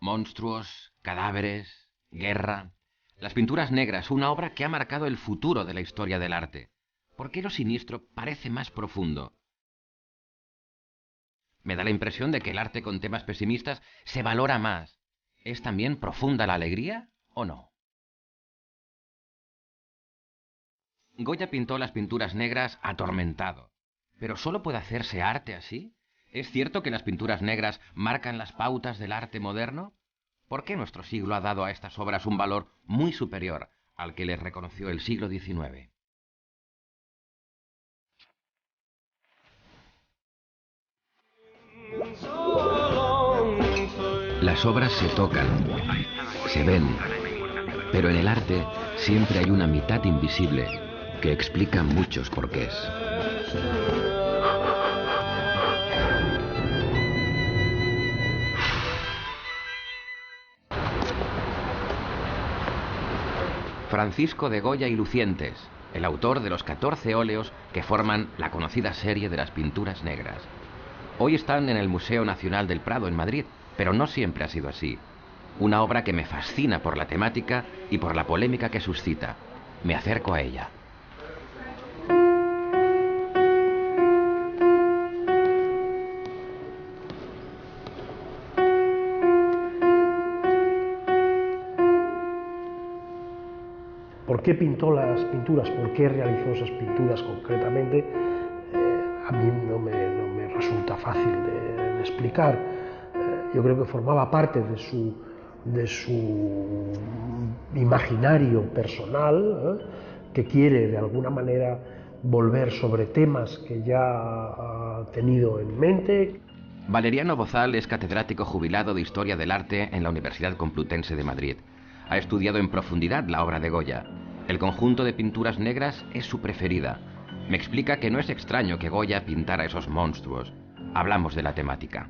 Monstruos, cadáveres, guerra. Las pinturas negras, una obra que ha marcado el futuro de la historia del arte. ¿Por qué lo siniestro parece más profundo? Me da la impresión de que el arte con temas pesimistas se valora más. ¿Es también profunda la alegría o no? Goya pintó las pinturas negras atormentado. ¿Pero solo puede hacerse arte así? ¿Es cierto que las pinturas negras marcan las pautas del arte moderno? ¿Por qué nuestro siglo ha dado a estas obras un valor muy superior al que les reconoció el siglo XIX? Las obras se tocan, se ven, pero en el arte siempre hay una mitad invisible que explica muchos porqués. Francisco de Goya y Lucientes, el autor de los 14 óleos que forman la conocida serie de las pinturas negras. Hoy están en el Museo Nacional del Prado en Madrid, pero no siempre ha sido así. Una obra que me fascina por la temática y por la polémica que suscita. Me acerco a ella. ¿Por qué pintó las pinturas? ¿Por qué realizó esas pinturas concretamente? A mí no me resulta fácil de explicar. Yo creo que formaba parte de su imaginario personal, que quiere de alguna manera volver sobre temas que ya ha tenido en mente. Valeriano Bozal es catedrático jubilado de Historia del Arte en la Universidad Complutense de Madrid. Ha estudiado en profundidad la obra de Goya. El conjunto de pinturas negras es su preferida. Me explica que no es extraño que Goya pintara esos monstruos. Hablamos de la temática.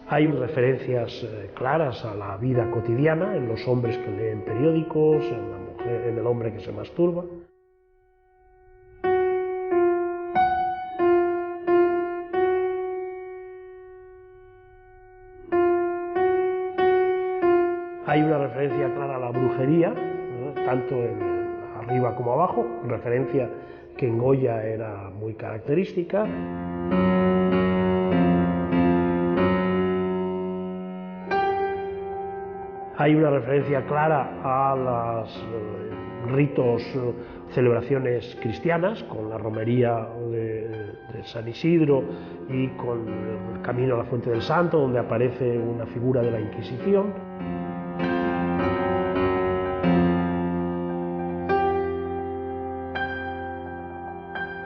Hay referencias claras a la vida cotidiana, en los hombres que leen periódicos, en el hombre que se masturba. Hay una referencia clara a la brujería, tanto arriba como abajo, referencia que en Goya era muy característica. Hay una referencia clara a los ritos, celebraciones cristianas, con la romería de San Isidro y con el camino a la Fuente del Santo, donde aparece una figura de la Inquisición.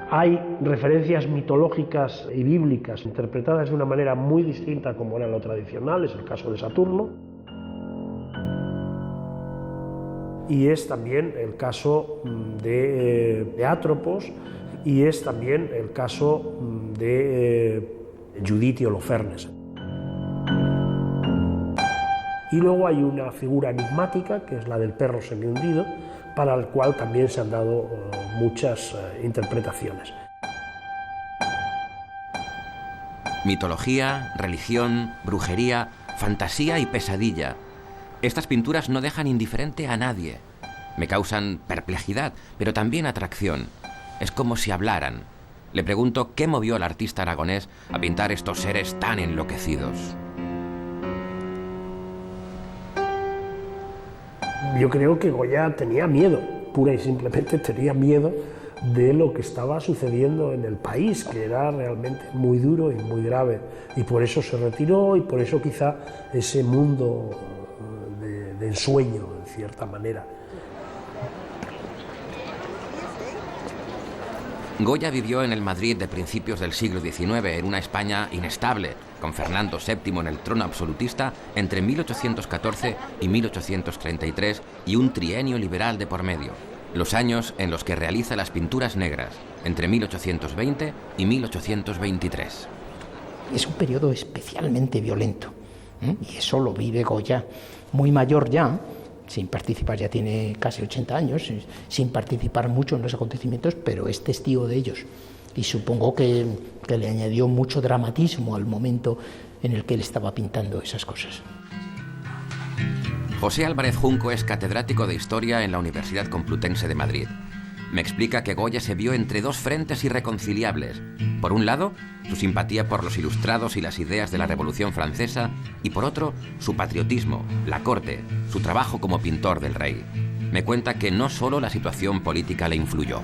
Hay referencias mitológicas y bíblicas interpretadas de una manera muy distinta como era lo tradicional, es el caso de Saturno. Y es también el caso de Atropos, y es también el caso de Judith y Holofernes. Y luego hay una figura enigmática, que es la del perro semihundido, para el cual también se han dado muchas interpretaciones. Mitología, religión, brujería, fantasía y pesadilla. Estas pinturas no dejan indiferente a nadie. Me causan perplejidad, pero también atracción. Es como si hablaran. Le pregunto qué movió al artista aragonés a pintar estos seres tan enloquecidos. Yo creo que Goya tenía miedo, pura y simplemente tenía miedo de lo que estaba sucediendo en el país, que era realmente muy duro y muy grave. Y por eso se retiró, y por eso quizá ese mundo de ensueño, en cierta manera. Goya vivió en el Madrid de principios del siglo XIX, en una España inestable, con Fernando VII en el trono absolutista entre 1814 y 1833 y un trienio liberal de por medio, los años en los que realiza las pinturas negras, entre 1820 y 1823. Es un periodo especialmente violento, y eso lo vive Goya, muy mayor ya, sin participar, ya tiene casi 80 años, sin participar mucho en los acontecimientos, pero es testigo de ellos. y supongo que le añadió mucho dramatismo al momento en el que él estaba pintando esas cosas. José Álvarez Junco es catedrático de Historia en la Universidad Complutense de Madrid. Me explica que Goya se vio entre dos frentes irreconciliables. Por un lado, su simpatía por los ilustrados y las ideas de la Revolución Francesa, y por otro, su patriotismo, la corte, su trabajo como pintor del rey. Me cuenta que no solo la situación política le influyó.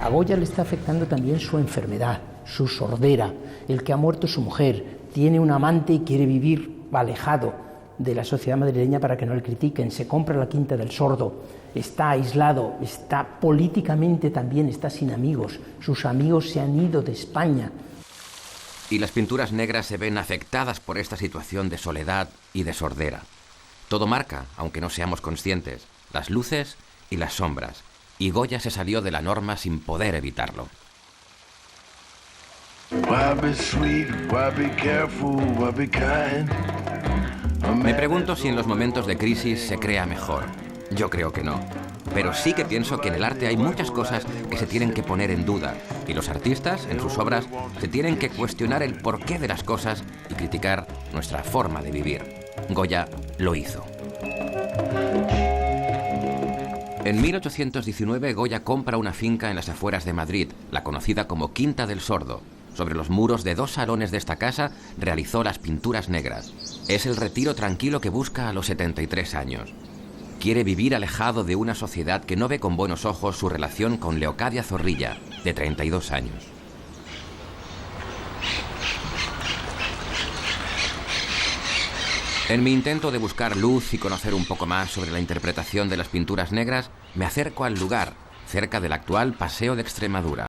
A Goya le está afectando también su enfermedad, su sordera, el que ha muerto su mujer, tiene un amante y quiere vivir alejado de la sociedad madrileña para que no le critiquen, se compra la Quinta del Sordo, está aislado, está políticamente también, está sin amigos, sus amigos se han ido de España. Y las pinturas negras se ven afectadas por esta situación de soledad y de sordera. Todo marca, aunque no seamos conscientes, las luces y las sombras, y Goya se salió de la norma sin poder evitarlo. Me pregunto si en los momentos de crisis se crea mejor. Yo creo que no. Pero sí que pienso que en el arte hay muchas cosas que se tienen que poner en duda, y los artistas, en sus obras, se tienen que cuestionar el porqué de las cosas y criticar nuestra forma de vivir. Goya lo hizo. En 1819, Goya compra una finca en las afueras de Madrid, la conocida como Quinta del Sordo. Sobre los muros de 2 salones de esta casa realizó las pinturas negras. Es el retiro tranquilo que busca a los 73 años. Quiere vivir alejado de una sociedad que no ve con buenos ojos su relación con Leocadia Zorrilla, de 32 años. En mi intento de buscar luz y conocer un poco más sobre la interpretación de las pinturas negras, me acerco al lugar, cerca del actual Paseo de Extremadura.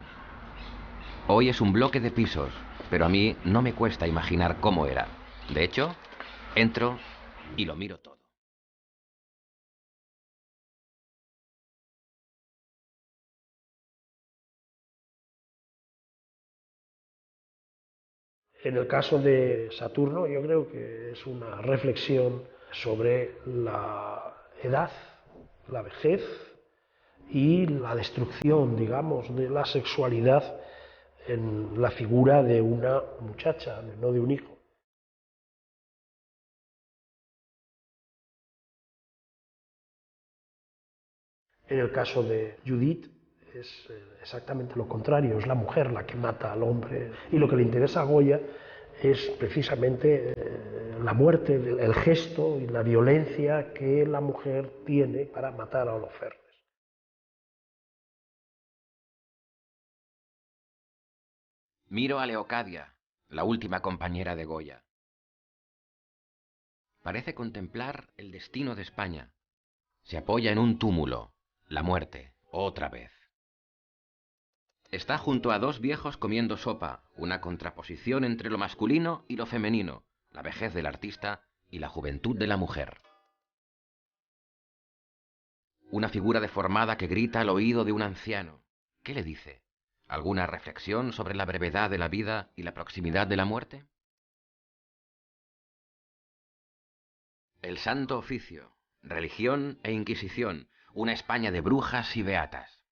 Hoy es un bloque de pisos, pero a mí no me cuesta imaginar cómo era. De hecho, entro y lo miro todo. En el caso de Saturno, yo creo que es una reflexión sobre la edad, la vejez y la destrucción, digamos, de la sexualidad en la figura de una muchacha, no de un hijo. En el caso de Judith es exactamente lo contrario, es la mujer la que mata al hombre, y lo que le interesa a Goya es precisamente la muerte, el gesto y la violencia que la mujer tiene para matar a Holofernes. Miro a Leocadia, la última compañera de Goya. Parece contemplar el destino de España. Se apoya en un túmulo, la muerte, otra vez. Está junto a 2 viejos comiendo sopa, una contraposición entre lo masculino y lo femenino, la vejez del artista y la juventud de la mujer. Una figura deformada que grita al oído de un anciano. ¿Qué le dice? ¿Alguna reflexión sobre la brevedad de la vida y la proximidad de la muerte? El Santo Oficio, religión e Inquisición, una España de brujas y beatas.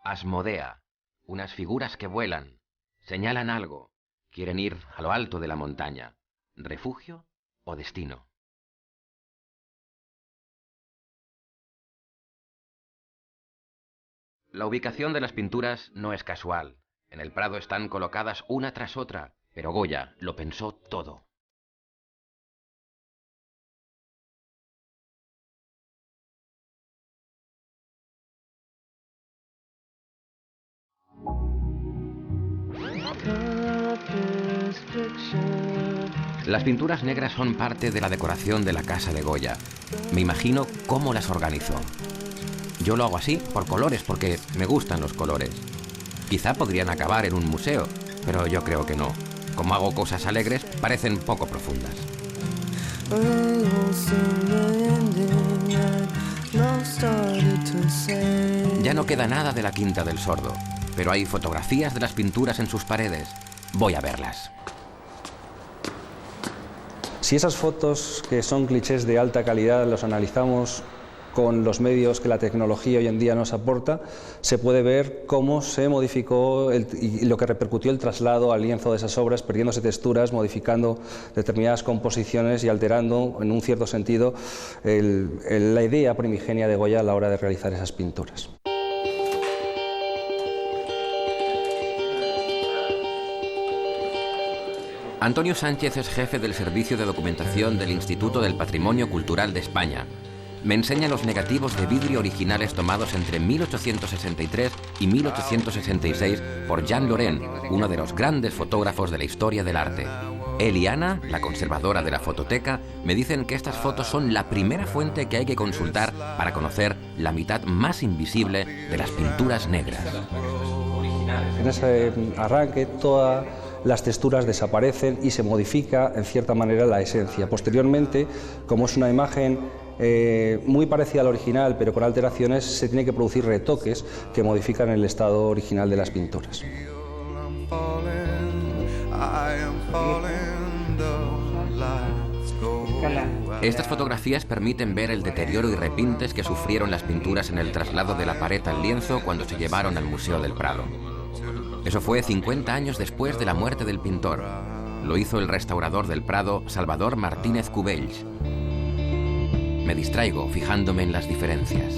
Asmodea, unas figuras que vuelan, señalan algo, quieren ir a lo alto de la montaña, refugio o destino. La ubicación de las pinturas no es casual. En el Prado están colocadas una tras otra, pero Goya lo pensó todo. Las pinturas negras son parte de la decoración de la casa de Goya. Me imagino cómo las organizó. Yo lo hago así, por colores, porque me gustan los colores. Quizá podrían acabar en un museo, pero yo creo que no. Como hago cosas alegres, parecen poco profundas. Ya no queda nada de la Quinta del Sordo, pero hay fotografías de las pinturas en sus paredes. Voy a verlas. Si esas fotos, que son clichés de alta calidad, los analizamos con los medios que la tecnología hoy en día nos aporta, se puede ver cómo se modificó y lo que repercutió el traslado al lienzo de esas obras, perdiéndose texturas, modificando determinadas composiciones y alterando, en un cierto sentido, la idea primigenia de Goya a la hora de realizar esas pinturas. Antonio Sánchez es jefe del Servicio de Documentación del Instituto del Patrimonio Cultural de España. Me enseña los negativos de vidrio originales tomados entre 1863 y 1866 por Jean Laurent, uno de los grandes fotógrafos de la historia del arte. Él y Ana, la conservadora de la fototeca, me dicen que estas fotos son la primera fuente que hay que consultar para conocer la mitad más invisible de las pinturas negras. En ese arranque, todas las texturas desaparecen y se modifica en cierta manera la esencia. Posteriormente, como es una imagen muy parecida al original pero con alteraciones, se tiene que producir retoques que modifican el estado original de las pinturas. Estas fotografías permiten ver el deterioro y repintes que sufrieron las pinturas en el traslado de la pared al lienzo cuando se llevaron al Museo del Prado. Eso fue 50 años después de la muerte del pintor. Lo hizo el restaurador del Prado, Salvador Martínez Cubells. Me distraigo fijándome en las diferencias.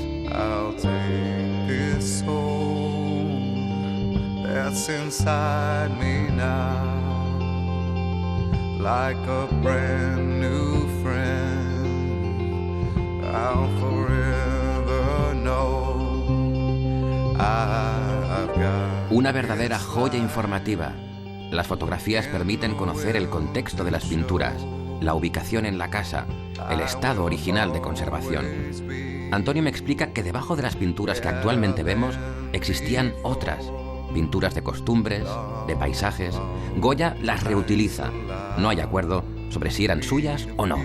Una verdadera joya informativa. Las fotografías permiten conocer el contexto de las pinturas, la ubicación en la casa, el estado original de conservación. Antonio me explica que debajo de las pinturas que actualmente vemos existían otras, pinturas de costumbres, de paisajes. Goya las reutiliza. No hay acuerdo sobre si eran suyas o no.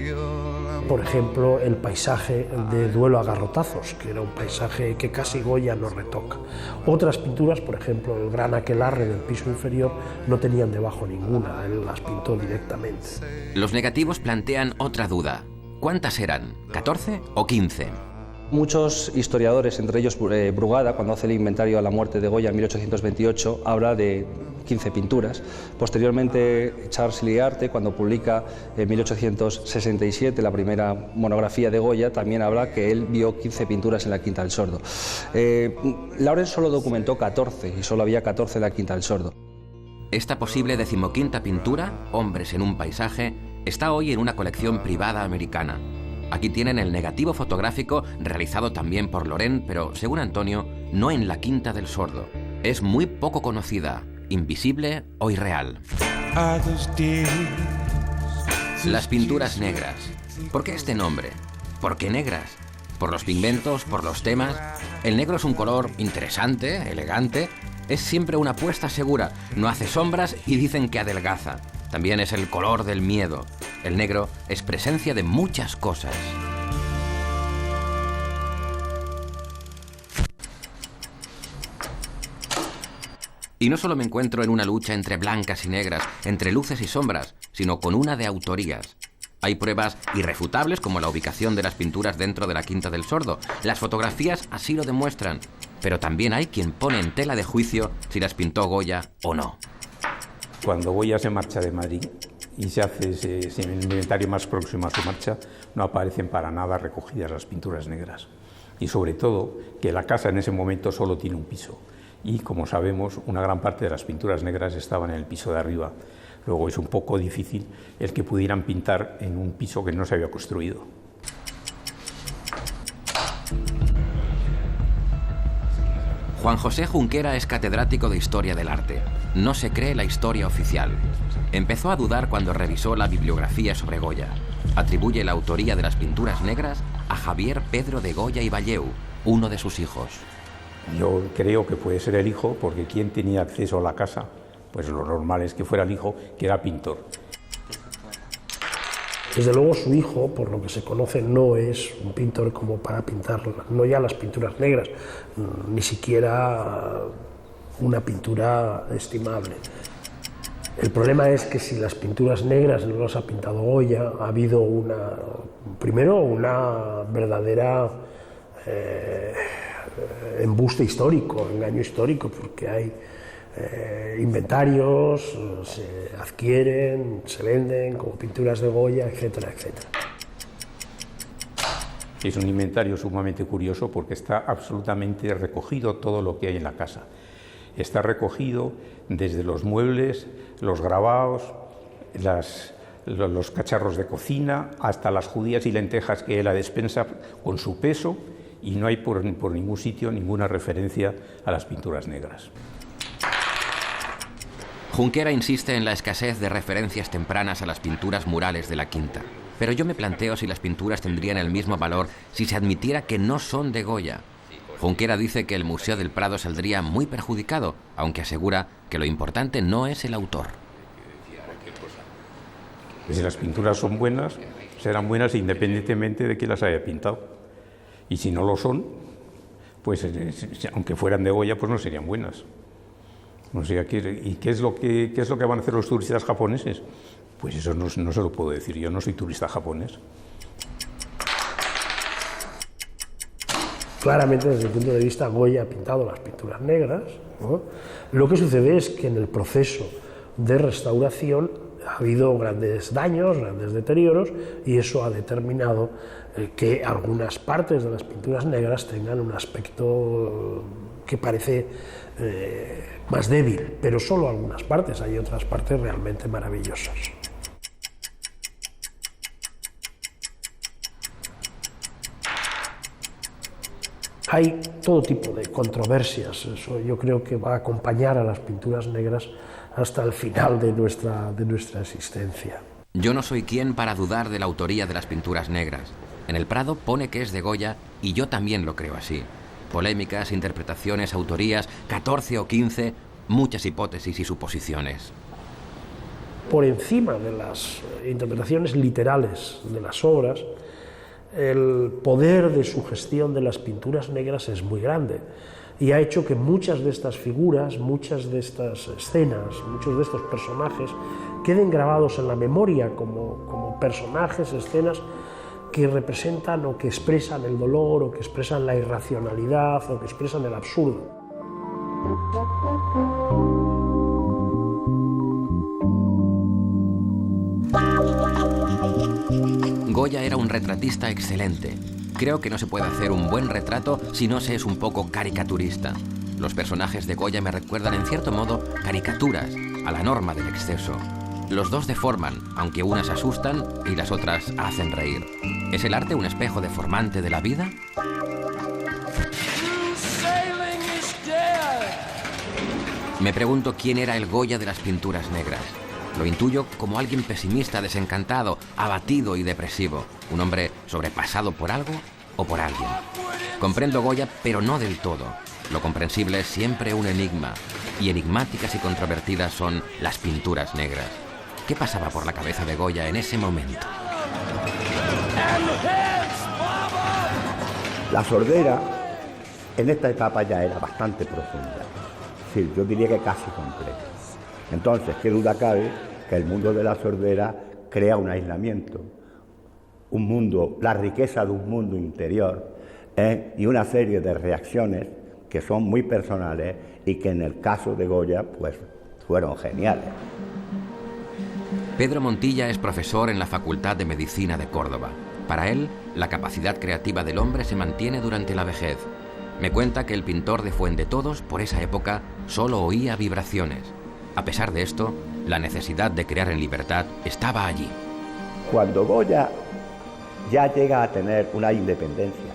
Por ejemplo, el paisaje de Duelo a garrotazos, que era un paisaje que casi Goya no retoca. Otras pinturas, por ejemplo, el gran aquelarre del piso inferior, no tenían debajo ninguna, él las pintó directamente. Los negativos plantean otra duda. ¿Cuántas eran? ¿14 o 15? Muchos historiadores, entre ellos Brugada, cuando hace el inventario a la muerte de Goya en 1828, habla de 15 pinturas. Posteriormente, Charles Liarte, cuando publica en 1867 la primera monografía de Goya, también habla que él vio 15 pinturas en la Quinta del Sordo. Laurent solo documentó 14 y solo había 14 en la Quinta del Sordo. Esta posible 15ª pintura, Hombres en un paisaje, está hoy en una colección privada americana. Aquí tienen el negativo fotográfico realizado también por Laurent, pero, según Antonio, no en la Quinta del Sordo. Es muy poco conocida, invisible o irreal. Las pinturas negras. ¿Por qué este nombre? ¿Por qué negras? ¿Por los pigmentos? ¿Por los temas? El negro es un color interesante, elegante. Es siempre una apuesta segura. No hace sombras y dicen que adelgaza. También es el color del miedo. El negro es presencia de muchas cosas. Y no solo me encuentro en una lucha entre blancas y negras, entre luces y sombras, sino con una de autorías. Hay pruebas irrefutables como la ubicación de las pinturas dentro de la Quinta del Sordo. Las fotografías así lo demuestran. Pero también hay quien pone en tela de juicio si las pintó Goya o no. Cuando Goya se marcha de Madrid y se hace ese inventario más próximo a su marcha, no aparecen para nada recogidas las pinturas negras. Y sobre todo, que la casa en ese momento solo tiene un piso. Y, como sabemos, una gran parte de las pinturas negras estaban en el piso de arriba. Luego es un poco difícil el que pudieran pintar en un piso que no se había construido. Juan José Junquera es catedrático de Historia del Arte. No se cree la historia oficial. Empezó a dudar cuando revisó la bibliografía sobre Goya. Atribuye la autoría de las pinturas negras a Javier Pedro de Goya y Valleu, uno de sus hijos. Yo creo que puede ser el hijo, porque ¿quién tenía acceso a la casa? Pues lo normal es que fuera el hijo, que era pintor. Desde luego su hijo, por lo que se conoce, no es un pintor como para pintar, no ya las pinturas negras, ni siquiera una pintura estimable. El problema es que si las pinturas negras no las ha pintado Goya, ha habido primero una verdadera embuste histórico, engaño histórico, porque hay inventarios, se adquieren, se venden como pinturas de Goya, etcétera, etcétera. Es un inventario sumamente curioso porque está absolutamente recogido todo lo que hay en la casa. Está recogido desde los muebles, los grabados, los cacharros de cocina, hasta las judías y lentejas que hay en la despensa con su peso, y no hay por ningún sitio ninguna referencia a las pinturas negras. Junquera insiste en la escasez de referencias tempranas a las pinturas murales de la Quinta. Pero yo me planteo si las pinturas tendrían el mismo valor si se admitiera que no son de Goya. Junquera dice que el Museo del Prado saldría muy perjudicado, aunque asegura que lo importante no es el autor. Si las pinturas son buenas, serán buenas independientemente de quién las haya pintado. Y si no lo son, pues aunque fueran de Goya, pues no serían buenas. O sea, ¿y qué es lo que van a hacer los turistas japoneses? Pues eso no se lo puedo decir, yo no soy turista japonés. Claramente, desde el punto de vista, Goya ha pintado las pinturas negras, ¿no? Lo que sucede es que en el proceso de restauración ha habido grandes daños, grandes deterioros, y eso ha determinado que algunas partes de las pinturas negras tengan un aspecto que parece más débil, pero solo algunas partes, hay otras partes realmente maravillosas. Hay todo tipo de controversias, eso yo creo que va a acompañar a las pinturas negras hasta el final de nuestra existencia. Yo no soy quien para dudar de la autoría de las pinturas negras. En el Prado pone que es de Goya y yo también lo creo así. Polémicas, interpretaciones, autorías, 14 o 15, muchas hipótesis y suposiciones. Por encima de las interpretaciones literales de las obras, el poder de sugestión de las pinturas negras es muy grande y ha hecho que muchas de estas figuras, muchas de estas escenas, muchos de estos personajes queden grabados en la memoria como personajes, escenas que representan o que expresan el dolor o que expresan la irracionalidad o que expresan el absurdo. Goya era un retratista excelente. Creo que no se puede hacer un buen retrato si no se es un poco caricaturista. Los personajes de Goya me recuerdan en cierto modo caricaturas, a la norma del exceso. Los dos deforman, aunque unas asustan y las otras hacen reír. ¿Es el arte un espejo deformante de la vida? Me pregunto quién era el Goya de las pinturas negras. Lo intuyo como alguien pesimista, desencantado, abatido y depresivo. Un hombre sobrepasado por algo o por alguien. Comprendo Goya, pero no del todo. Lo comprensible es siempre un enigma. Y enigmáticas y controvertidas son las pinturas negras. ¿Qué pasaba por la cabeza de Goya en ese momento? La sordera en esta etapa ya era bastante profunda. Sí, yo diría que casi completa. Entonces, qué duda cabe que el mundo de la sordera crea un aislamiento, un mundo, la riqueza de un mundo interior y una serie de reacciones que son muy personales y que en el caso de Goya pues fueron geniales. Pedro Montilla es profesor en la Facultad de Medicina de Córdoba. Para él, la capacidad creativa del hombre se mantiene durante la vejez. Me cuenta que el pintor de Fuendetodos, por esa época, solo oía vibraciones. A pesar de esto, la necesidad de crear en libertad estaba allí. Cuando Goya ya llega a tener una independencia,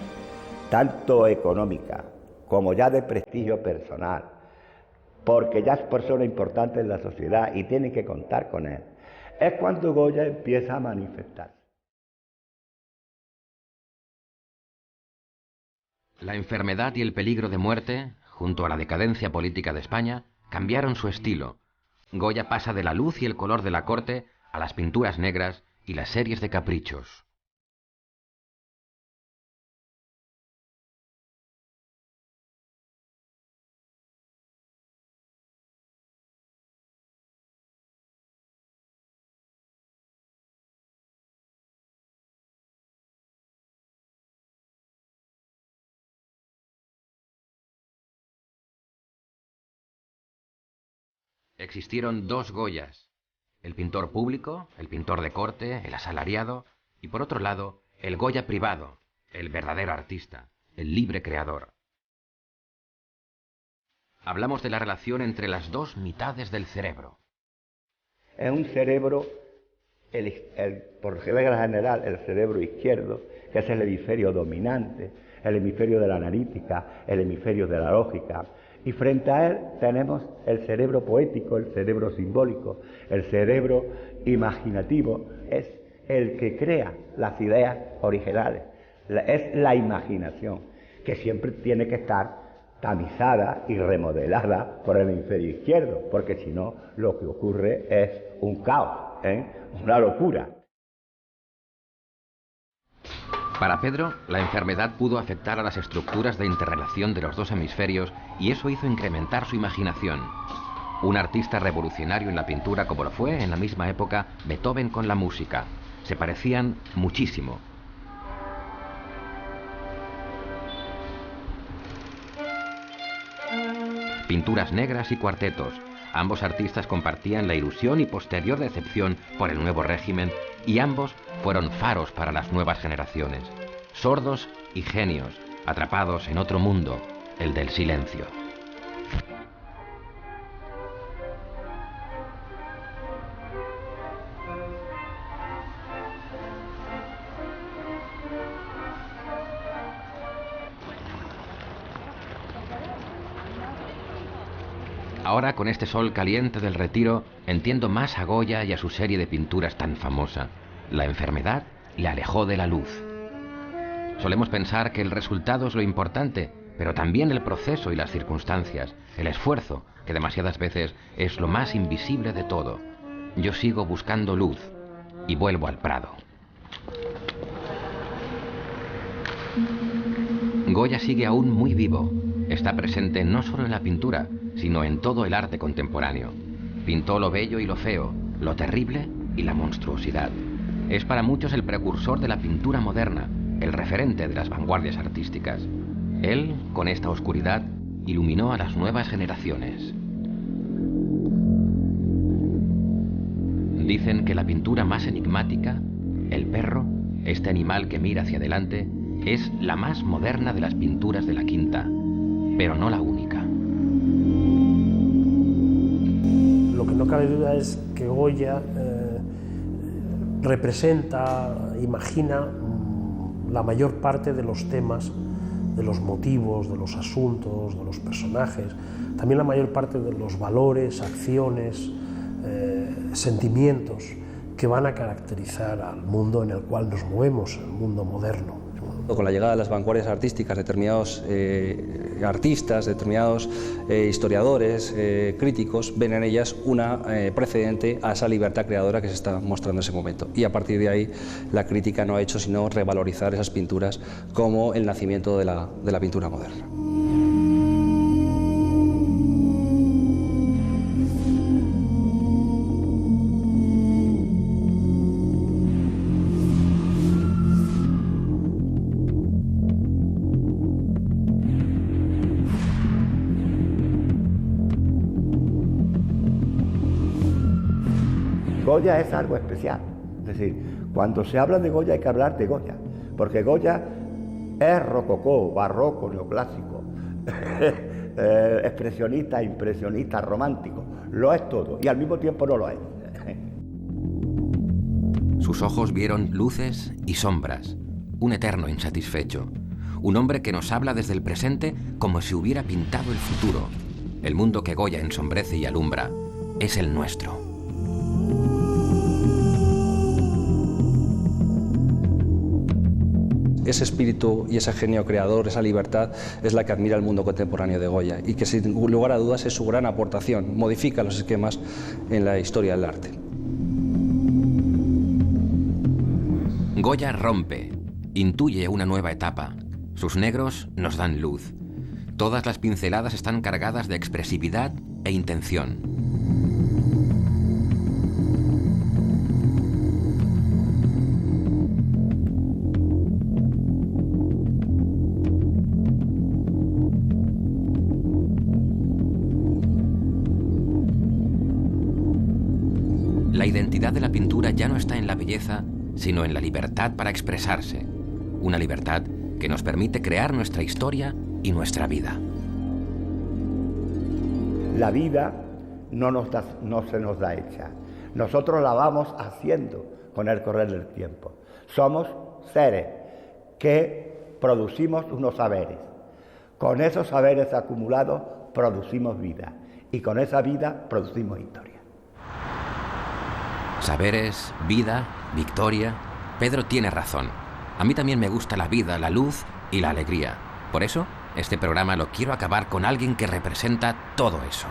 tanto económica como ya de prestigio personal, porque ya es persona importante en la sociedad y tiene que contar con él, es cuando Goya empieza a manifestar. La enfermedad y el peligro de muerte, junto a la decadencia política de España, cambiaron su estilo. Goya pasa de la luz y el color de la corte a las pinturas negras y las series de caprichos. Existieron dos Goyas, el pintor público, el pintor de corte, el asalariado, y por otro lado, el Goya privado, el verdadero artista, el libre creador. Hablamos de la relación entre las dos mitades del cerebro. Es un cerebro, por regla general, el cerebro izquierdo, que es el hemisferio dominante, el hemisferio de la analítica, el hemisferio de la lógica. Y frente a él tenemos el cerebro poético, el cerebro simbólico, el cerebro imaginativo. Es el que crea las ideas originales. Es la imaginación, que siempre tiene que estar tamizada y remodelada por el hemisferio izquierdo, porque si no, lo que ocurre es un caos, una locura. Para Pedro, la enfermedad pudo afectar a las estructuras de interrelación de los dos hemisferios y eso hizo incrementar su imaginación. Un artista revolucionario en la pintura como lo fue en la misma época Beethoven con la música. Se parecían muchísimo. Pinturas negras y cuartetos. Ambos artistas compartían la ilusión y posterior decepción por el nuevo régimen y ambos fueron faros para las nuevas generaciones. Sordos y genios, atrapados en otro mundo, el del silencio. Ahora, con este sol caliente del Retiro, entiendo más a Goya y a su serie de pinturas tan famosa. La enfermedad le alejó de la luz. Solemos pensar que el resultado es lo importante, pero también el proceso y las circunstancias, el esfuerzo, que demasiadas veces es lo más invisible de todo. Yo sigo buscando luz y vuelvo al Prado. Goya sigue aún muy vivo. Está presente no solo en la pintura, sino en todo el arte contemporáneo. Pintó lo bello y lo feo, lo terrible y la monstruosidad. Es para muchos el precursor de la pintura moderna, el referente de las vanguardias artísticas. Él, con esta oscuridad, iluminó a las nuevas generaciones. Dicen que la pintura más enigmática, el perro, este animal que mira hacia adelante, es la más moderna de las pinturas de la Quinta, pero no la única. Lo que no cabe duda es que Goya representa, imagina la mayor parte de los temas, de los motivos, de los asuntos, de los personajes, también la mayor parte de los valores, acciones, sentimientos que van a caracterizar al mundo en el cual nos movemos, el mundo moderno. Con la llegada de las vanguardias artísticas, determinados artistas, determinados historiadores, críticos, ven en ellas una precedente a esa libertad creadora que se está mostrando en ese momento. Y a partir de ahí la crítica no ha hecho sino revalorizar esas pinturas como el nacimiento de la pintura moderna. Goya es algo especial, es decir, cuando se habla de Goya hay que hablar de Goya, porque Goya es rococó, barroco, neoclásico, expresionista, impresionista, romántico, lo es todo y al mismo tiempo no lo es. Sus ojos vieron luces y sombras, un eterno insatisfecho, un hombre que nos habla desde el presente como si hubiera pintado el futuro. El mundo que Goya ensombrece y alumbra es el nuestro. Ese espíritu y ese genio creador, esa libertad, es la que admira el mundo contemporáneo de Goya y que sin lugar a dudas es su gran aportación, modifica los esquemas en la historia del arte. Goya rompe, intuye una nueva etapa. Sus negros nos dan luz. Todas las pinceladas están cargadas de expresividad e intención. La identidad de la pintura ya no está en la belleza, sino en la libertad para expresarse. Una libertad que nos permite crear nuestra historia y nuestra vida. La vida no se nos da hecha. Nosotros la vamos haciendo con el correr del tiempo. Somos seres que producimos unos saberes. Con esos saberes acumulados producimos vida. Y con esa vida producimos historia. Saberes, vida, victoria. Pedro tiene razón. A mí también me gusta la vida, la luz y la alegría. Por eso, este programa lo quiero acabar con alguien que representa todo eso.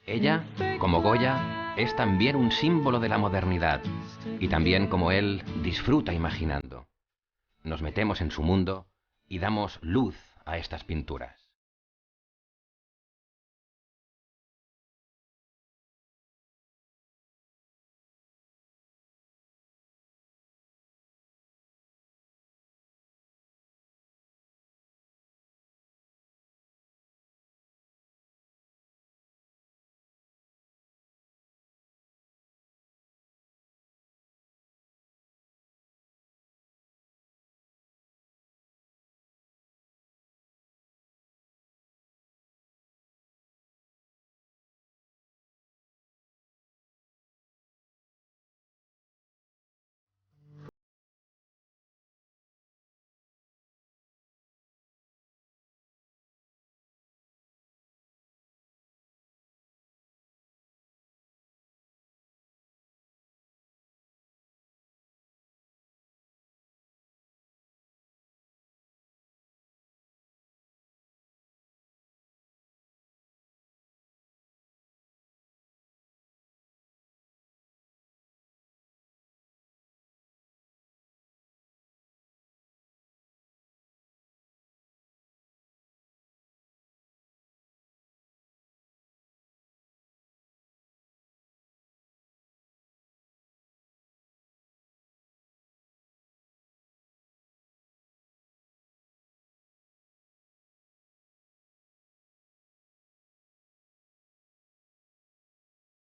Ella, como Goya, es también un símbolo de la modernidad y también como él disfruta imaginando. Nos metemos en su mundo y damos luz a estas pinturas.